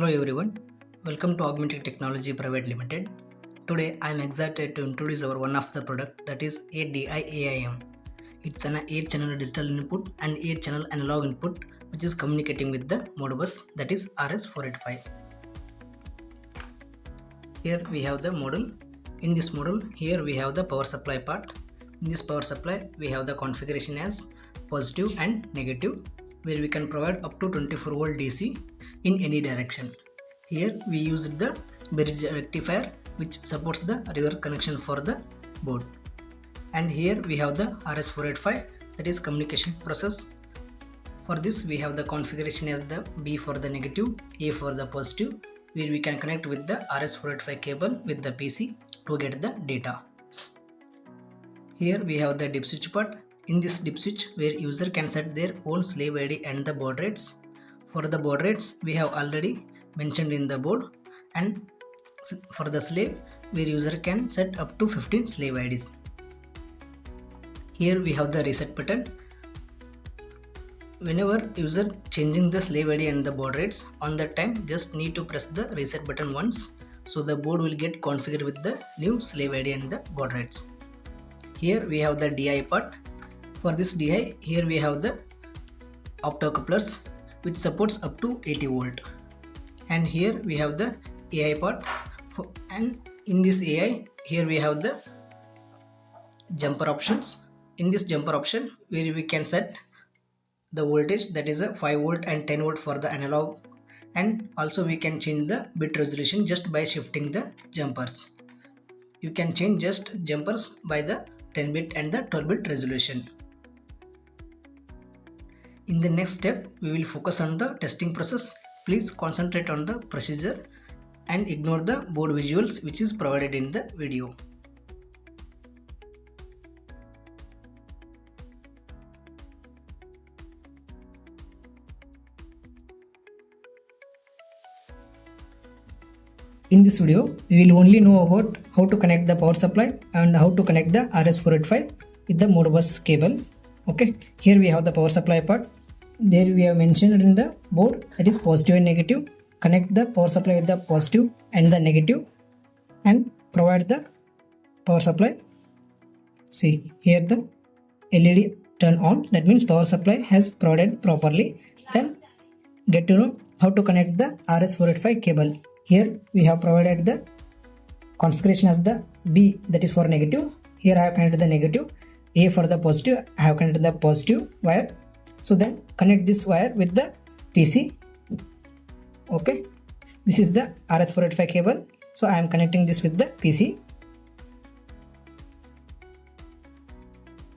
Hello everyone, welcome to Augmented Technology Private Limited. Today I am excited to introduce our one of the product, that is 8DIAIM. It's an 8-channel digital input and 8-channel analog input which is communicating with the Modbus, that is RS485. Here we have the module. In this module, here we have the power supply part. In this power supply we have the configuration as positive and negative, where we can provide up to 24 volt DC in any direction. Here we used the bridge rectifier which supports the reverse connection for the board. And here we have the RS485, that is communication process. For this we have the configuration as the B for the negative, A for the positive, where we can connect with the RS485 cable with the PC to get the data. Here we have the dip switch part. In this dip switch, where user can set their own slave ID and the baud rates. For the baud rates we have already mentioned in the board, and for the slave, where user can set up to 15 slave IDs. Here we have the reset button. Whenever user changing the slave ID and the baud rates, on that time just need to press the reset button once, so the board will get configured with the new slave ID and the baud rates. Here we have the DI part. For this DI, here we have the optocouplers which supports up to 80 volt. And here we have the AI part, and in this AI, here we have the jumper options. In this jumper option, where we can set the voltage, that is a 5 volt and 10 volt for the analog, and also we can change the bit resolution just by shifting the jumpers. You can change just jumpers by the 10 bit and the 12 bit resolution. In the next step, we will focus on the testing process. Please concentrate on the procedure and ignore the board visuals which is provided in the video. In this video, we will only know about how to connect the power supply and how to connect the RS485 with the Modbus cable. Okay, here we have the power supply part. There we have mentioned in the board, that is positive and negative. Connect the power supply with the positive and the negative and provide the power supply. See here the LED turn on, that means power supply has provided properly. Then get to know how to connect the RS485 cable. Here we have provided the configuration as the B, that is for negative. Here I have connected the negative. A for the positive, I have connected the positive wire. So then connect this wire with the PC. Okay, this is the RS485 cable. So I am connecting this with the PC.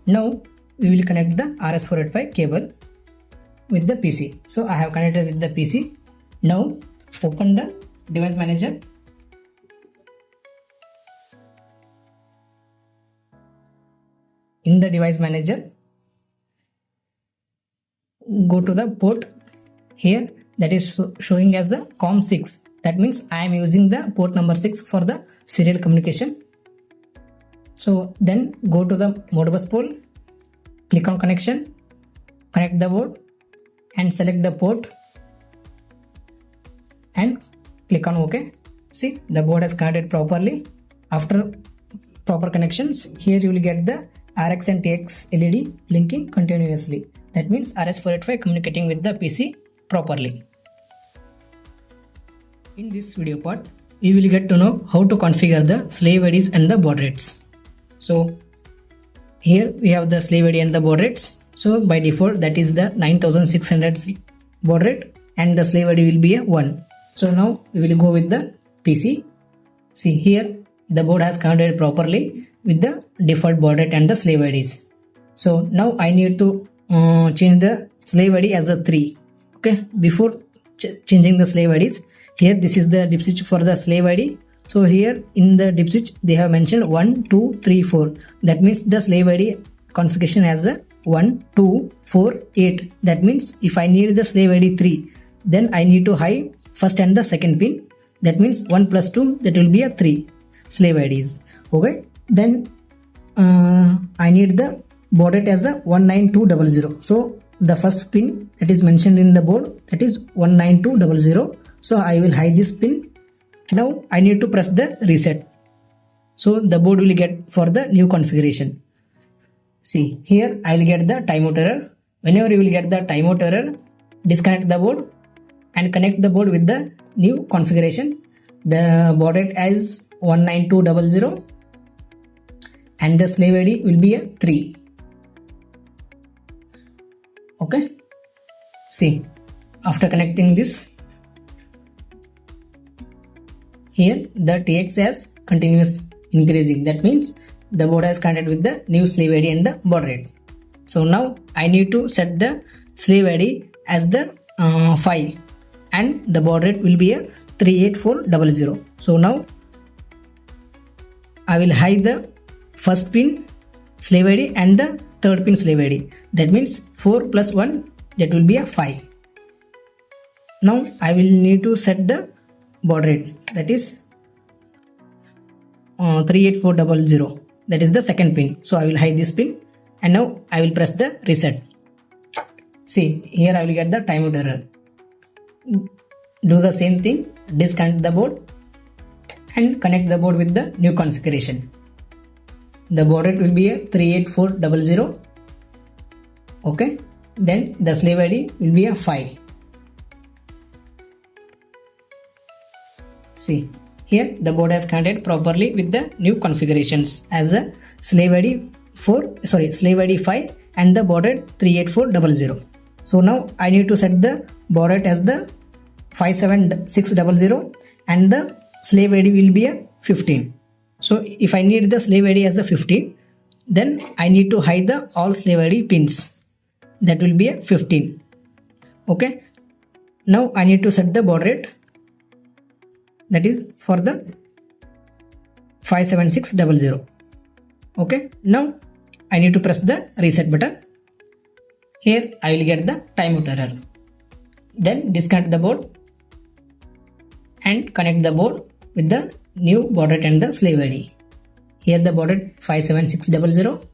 Now we will connect the RS485 cable with the PC. So I have connected with the PC. Now open the device manager. In the device manager, go to the port here, that is showing as the COM6. That means I am using the port number 6 for the serial communication. So then go to the Modbus pole, click on connection, connect the board and select the port and click on OK. See, the board has connected properly. After proper connections, here you will get the RX and TX LED blinking continuously. That means RS485 communicating with the PC properly. In this video part, we will get to know how to configure the slave IDs and the baud rates. So here we have the slave ID and the baud rates. So by default that is the 9600 baud rate and the slave ID will be a 1. So now we will go with the PC. See here the board has connected properly with the default baud rate and the slave IDs. So now I need to change the slave ID as the 3. Okay, before changing the slave IDs, here this is the dip switch for the slave ID. So here in the dip switch they have mentioned 1, 2, 3, 4. That means the slave ID configuration as the 1, 2, 4, 8. That means if I need the slave ID 3, then I need to hide first and the second pin. That means 1 plus 2, that will be a 3 slave IDs. Okay, then I need the baud rate as a 19200. So the first pin that is mentioned in the board, that is 19200. So I will hide this pin. Now I need to press the reset. So the board will get for the new configuration. See here I will get the timeout error. Whenever you will get the timeout error, disconnect the board and connect the board with the new configuration. The baud rate is 19200 and the slave ID will be a 3. Okay. See, after connecting this, here the TX has continuous increasing. That means the board has connected with the new slave ID and the baud rate. So now I need to set the slave ID as the 5 and the baud rate will be a 38400. So now I will hide the first pin slave ID and the third pin slave ID. That means 4 plus 1, that will be a 5. Now I will need to set the baud rate, that is 38400. That is the second pin. So I will hide this pin and now I will press the reset. See, here I will get the timeout error. Do the same thing, disconnect the board and connect the board with the new configuration. The baud rate will be a 38400. Okay, then the slave ID will be a 5. See, here the board has connected properly with the new configurations as a slave ID 5 and the baud rate 38400. So now I need to set the baud rate as the 57600 and the slave ID will be a 15. So if I need the slave ID as the 15, then I need to hide the all slave ID pins. That will be a 15. Okay. Now I need to set the baud rate, that is for the 57600. Okay. Now I need to press the reset button. Here I will get the timeout error. Then disconnect the board and connect the board with the new baud rate and the slave ID. Here the baud rate 57600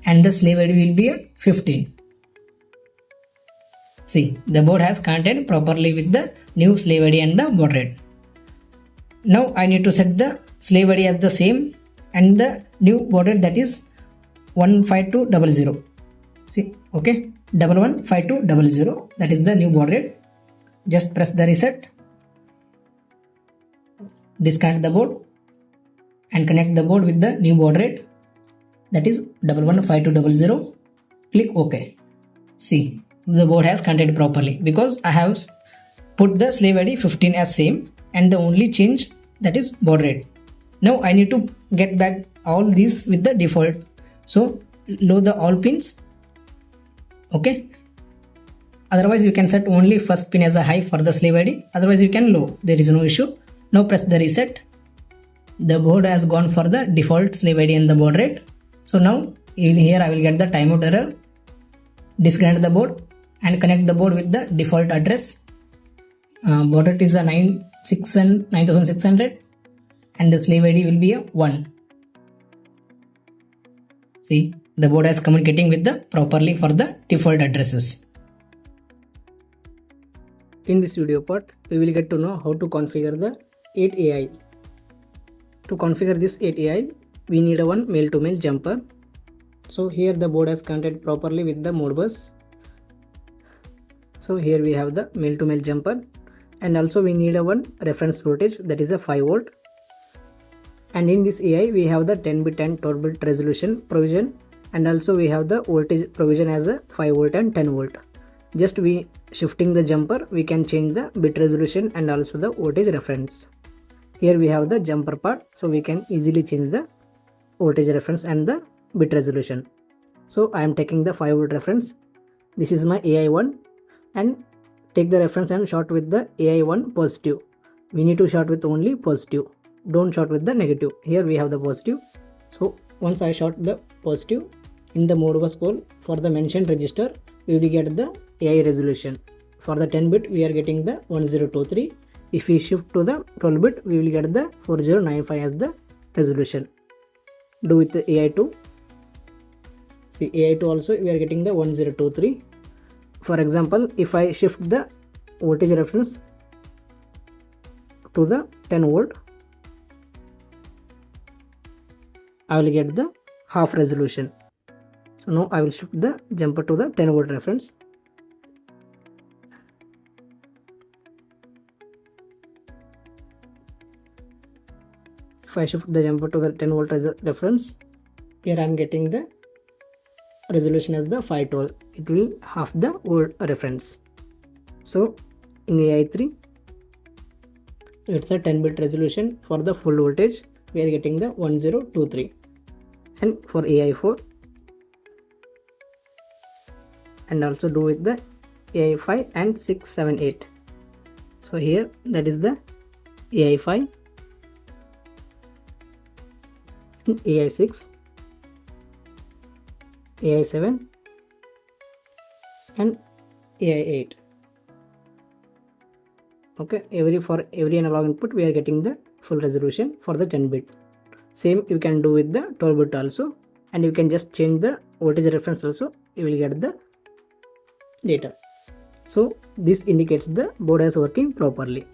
and the slave ID will be a 15. See, the board has connected properly with the new slave ID and the baud rate. Now I need to set the slave ID as the same and the new baud rate, that is 15200. See, okay, 15200, that is the new baud rate. Just press the reset, disconnect the board and connect the board with the new baud rate, that is 15200. Click OK. See, the board has connected properly because I have put the slave ID 15 as same and the only change, that is baud rate. Now I need to get back all these with the default. So load the all pins. Okay. Otherwise you can set only first pin as a high for the slave ID. Otherwise you can low. There is no issue. Now press the reset. The board has gone for the default slave ID and the baud rate. So now here I will get the timeout error. Disconnect the board and connect the board with the default address. Baud rate is a 9600 and the slave ID will be a 1. See, the board is communicating with the properly for the default addresses. In this video part, we will get to know how to configure the 8AI. To configure this 8AI, we need a one male-to-male jumper. So here the board has connected properly with the Modbus. So here we have the male-to-male jumper, and also we need a one reference voltage, that is a 5 volt. And in this AI we have the 10-bit and 12-bit resolution provision, and also we have the voltage provision as a 5 volt and 10 volt. Just we shifting the jumper, we can change the bit resolution and also the voltage reference. Here we have the jumper part, so we can easily change the voltage reference and the bit resolution. So I am taking the 5 volt reference. This is my AI1, and take the reference and short with the AI1 positive. We need to short with only positive. Don't short with the negative. Here we have the positive. So once I short the positive in the Modbus pole for the mentioned register, we will get the AI resolution. For the 10 bit we are getting the 1023. If we shift to the 12 bit we will get the 4095 as the resolution. Do with the AI2. See, AI2 also we are getting the 1023. For example, if I shift the voltage reference to the 10 volt, I will get the half resolution. So now I will shift the jumper to the 10 volt reference. If I shift the jumper to the 10 volt reference, here I am getting the resolution as the 512. It will half the old reference. So in AI3, it's a 10-bit resolution. For the full voltage, we are getting the 1023. And for AI4, and also do with the AI5 and 6, 7, 8. So here that is the AI5, AI6, AI7 and AI8. Okay, for every analog input we are getting the full resolution for the 10-bit. Same you can do with the 12-bit also, and you can just change the voltage reference also, you will get the data. So this indicates the board is working properly.